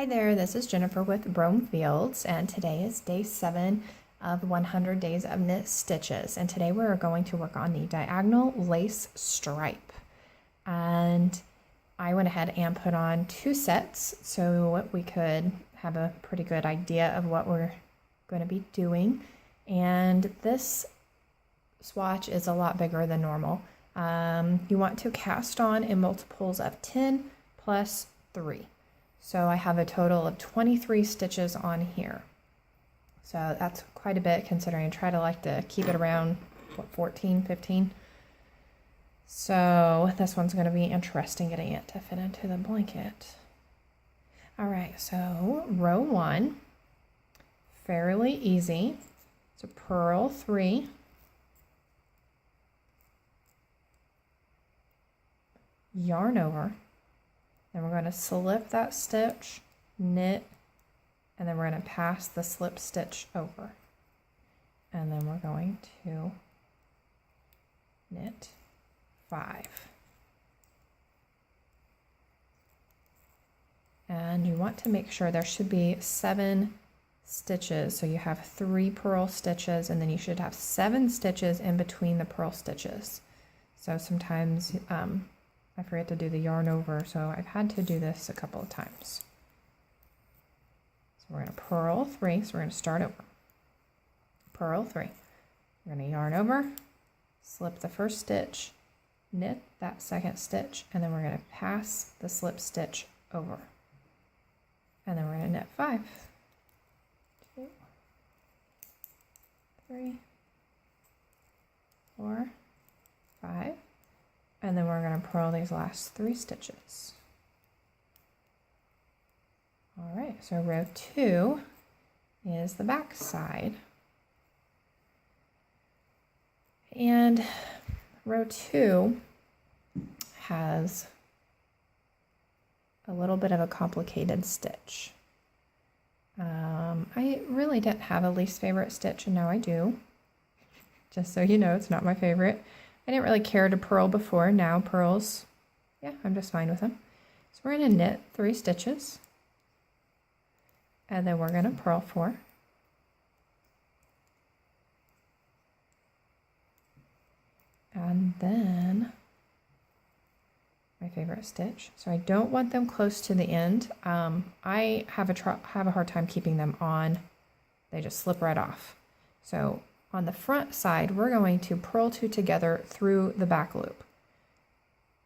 there, this is Jennifer with Brome Fields, and today is day 7 of 100 days of knit stitches. And today we're going to work on the diagonal lace stripe. And I went ahead and put on 2 sets so we could have a pretty good idea of what we're going to be doing. And this swatch is a lot bigger than normal. You want to cast on in multiples of 10 plus 3. So I have a total of 23 stitches on here. So that's quite a bit considering I try to keep it around, what, 14, 15? So this one's going to be interesting getting it to fit into the blanket. All right, so row 1, fairly easy. So purl 3, yarn over. Then we're going to slip that stitch, knit, and then we're going to pass the slip stitch over. And then we're going to knit 5. And you want to make sure there should be 7 stitches. So you have 3 purl stitches, and then you should have 7 stitches in between the purl stitches. So sometimes I forget to do the yarn over, so I've had to do this a couple of times. So we're going to purl 3, so we're going to start over. Purl 3. We're going to yarn over, slip the first stitch, knit that second stitch, and then we're going to pass the slip stitch over. And then we're going to knit 5. 2, 3, 4, 5. And then we're going to purl these last 3 stitches. All right, so row 2 is the back side. And row 2 has a little bit of a complicated stitch. I really didn't have a least favorite stitch, and now I do. Just so you know, it's not my favorite. I didn't really care to purl before. Now purls, yeah, I'm just fine with them. So we're going to knit 3 stitches, and then we're going to purl 4. And then my favorite stitch. So I don't want them close to the end. I have a hard time keeping them on. They just slip right off. So on the front side, we're going to purl 2 together through the back loop.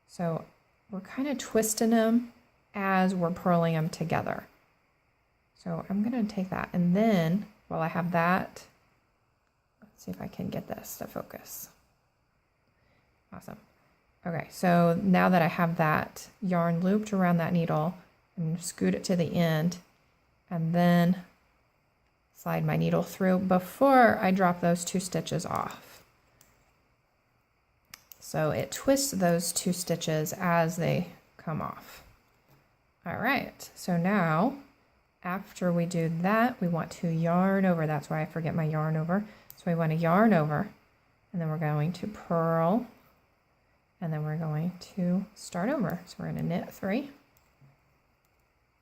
So we're kind of twisting them as we're purling them together. So I'm going to take that, and then while I have that, let's see if I can get this to focus. Awesome. Okay, so now that I have that yarn looped around that needle, I'm going to scoot it to the end, and then slide my needle through before I drop those 2 stitches off. So it twists those 2 stitches as they come off. All right, so now after we do that, we want to yarn over. That's why I forget my yarn over. So we want to yarn over, and then we're going to purl, and then we're going to start over. So we're going to knit 3.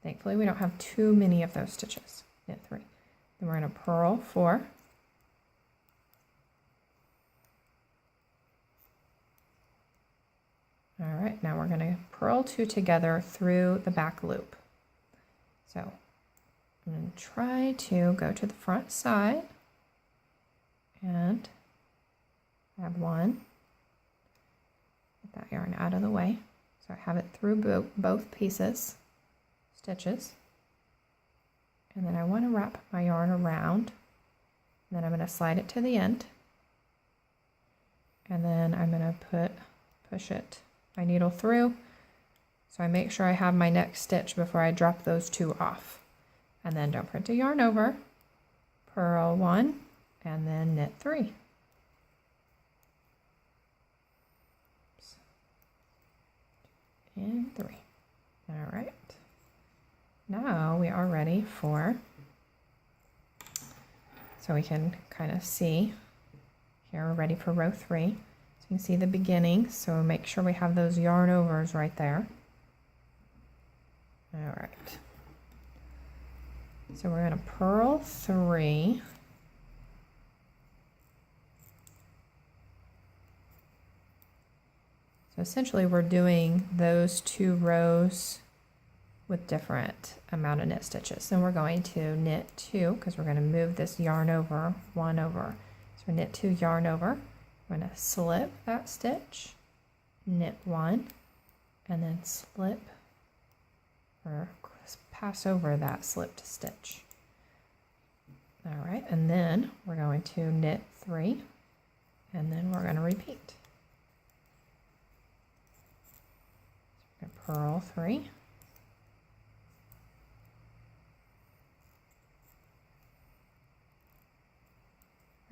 Thankfully, we don't have too many of those stitches. Knit 3. Then we're going to purl 4. All right, now we're going to purl 2 together through the back loop. So I'm going to try to go to the front side and have 1. Get that yarn out of the way. So I have it through both pieces, stitches. And then I want to wrap my yarn around. And then I'm going to slide it to the end. And then I'm going to push my needle through. So I make sure I have my next stitch before I drop those 2 off. And then don't forget to yarn over, purl 1, and then knit 3. Oops. And 3. All right. Now we are ready for, so we can kind of see, here we're ready for row 3. So you can see the beginning, so make sure we have those yarn overs right there. All right. So we're going to purl 3. So essentially we're doing those 2 rows with different amount of knit stitches. Then we're going to knit 2 because we're going to move this yarn over, 1 over. So knit 2, yarn over. We're going to slip that stitch, knit 1, and then slip or pass over that slipped stitch. All right, and then we're going to knit 3, and then we're going to repeat. So we're going to purl 3.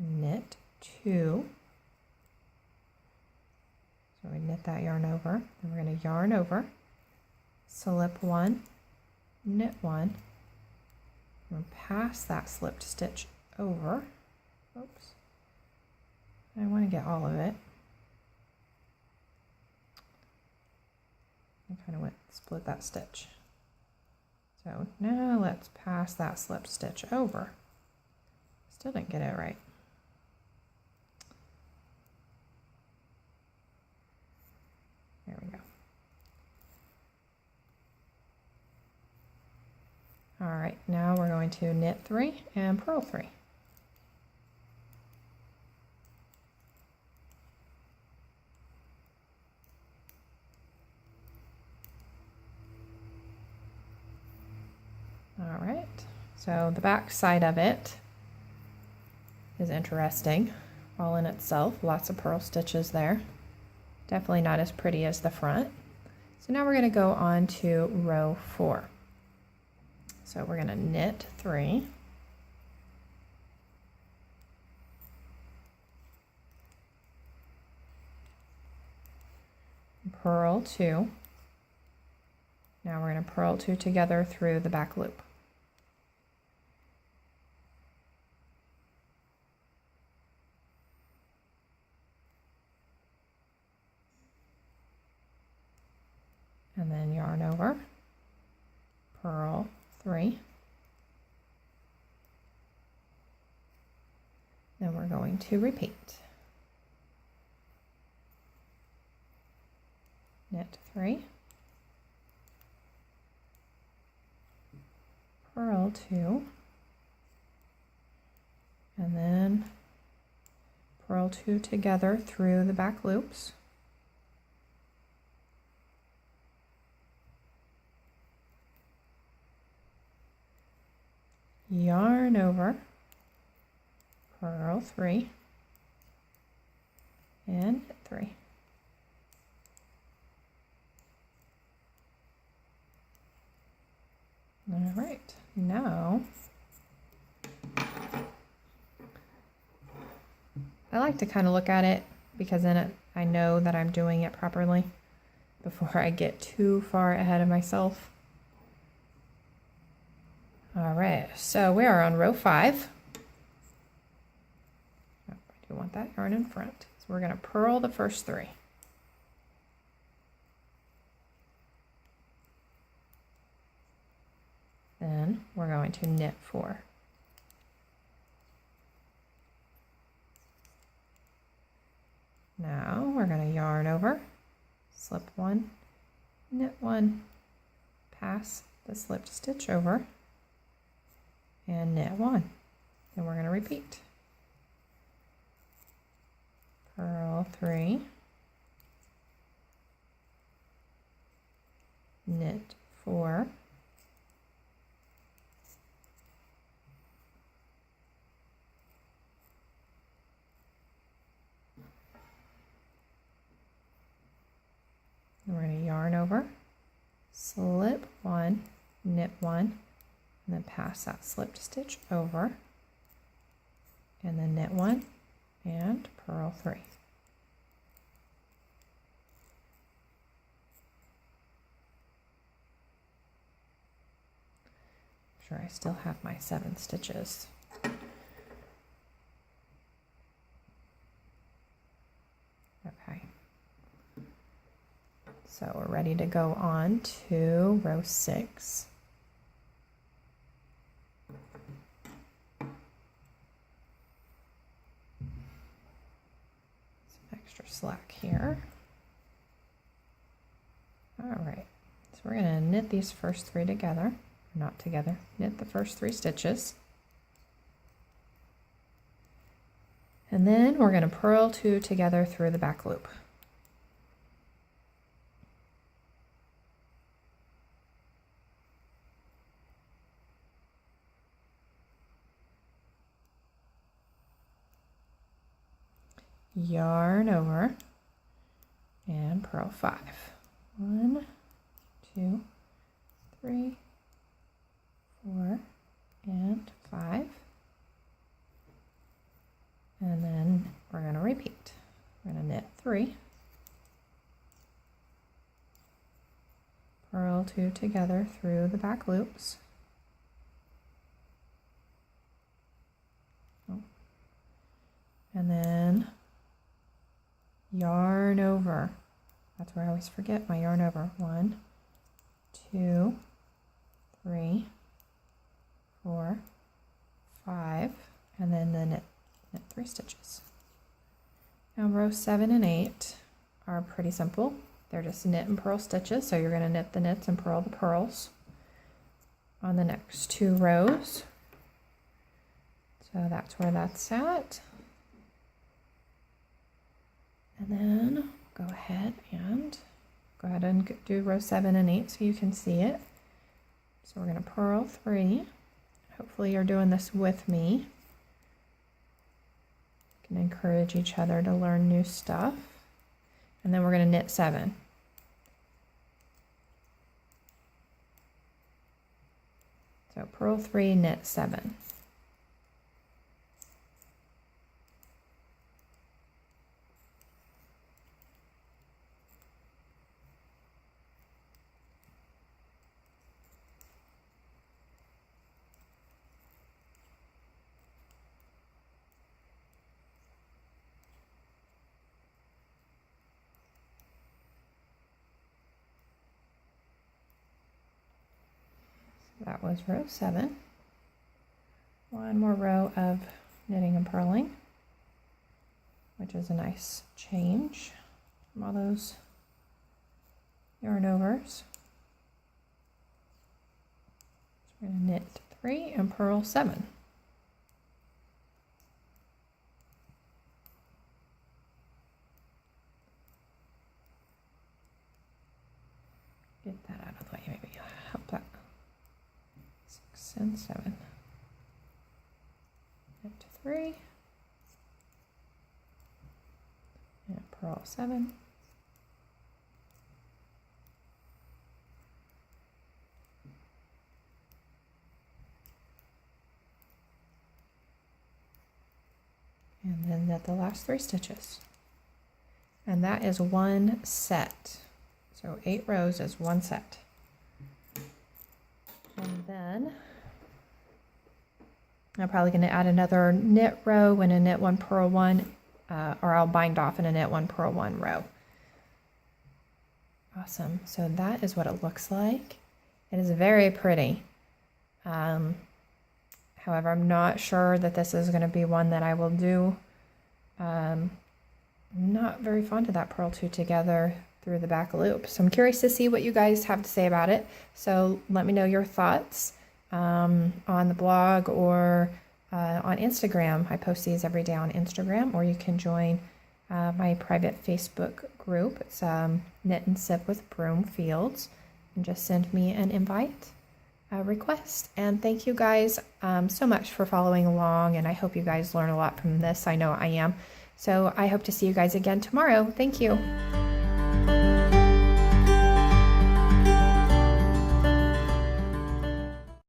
Knit 2. So we knit that yarn over, then we're going to yarn over, slip 1, knit 1, and pass that slipped stitch over. Oops. I want to get all of it. I kind of split that stitch. So now let's pass that slipped stitch over. Still didn't get it right. There we go. All right, now we're going to knit 3 and purl 3. All right, so the back side of it is interesting all in itself. Lots of purl stitches there. Definitely not as pretty as the front. So now we're going to go on to row 4. So we're going to knit 3, purl 2. Now we're going to purl 2 together through the back loop. And then yarn over, purl 3. Then we're going to repeat. Knit 3, purl 2, and then purl 2 together through the back loops. Yarn over, purl 3, and knit 3. All right, now I like to kind of look at it because then I know that I'm doing it properly before I get too far ahead of myself. All right, so we are on row 5. Oh, I do want that yarn in front. So we're going to purl the first 3. Then we're going to knit 4. Now we're going to yarn over, slip 1, knit 1, pass the slipped stitch over, and knit 1. Then we're going to repeat. Purl 3, knit 4, and we're going to yarn over, slip 1, knit 1, and then pass that slipped stitch over, and then knit 1 and purl 3. Make sure I still have my 7 stitches. Okay. So we're ready to go on to row 6. slack here. All right, so we're gonna knit these first 3 together, not together, knit the first 3 stitches. And then we're gonna purl 2 together through the back loop. Yarn over and purl 5. 1, 2, 3, 4, and 5. And then we're going to repeat. We're going to knit 3, purl 2 together through the back loops. And then yarn over. That's where I always forget my yarn over. 1, 2, 3, 4, 5, and then the knit 3 stitches. Now row 7 and 8 are pretty simple. They're just knit and purl stitches, so you're going to knit the knits and purl the purls on the next 2 rows. So that's where that's at. And then go ahead and do row 7 and 8 so you can see it. So we're going to purl 3. Hopefully you're doing this with me. You can encourage each other to learn new stuff. And then we're going to knit 7. So purl 3, knit 7. That was row 7. One more row of knitting and purling, which is a nice change from all those yarn overs. So we're going to knit 3 and purl 7. Get that out of the way, maybe help that. 6 and 7. Knit 3 and purl 7. And then knit the last 3 stitches. And that is 1 set. So 8 rows is 1 set. And then I'm probably going to add another knit row and a knit 1, purl 1, or I'll bind off in a knit 1, purl 1 row. Awesome. So that is what it looks like. It is very pretty. However, I'm not sure that this is going to be one that I will do. I'm not very fond of that purl 2 together through the back loop. So I'm curious to see what you guys have to say about it. So let me know your thoughts on the blog or on Instagram. I post these every day on Instagram, or you can join my private Facebook group. It's Knit and Sip with Broomfields, and just send me an invite request. And thank you guys so much for following along, and I hope you guys learn a lot from this. I know I am. So I hope to see you guys again tomorrow. Thank you.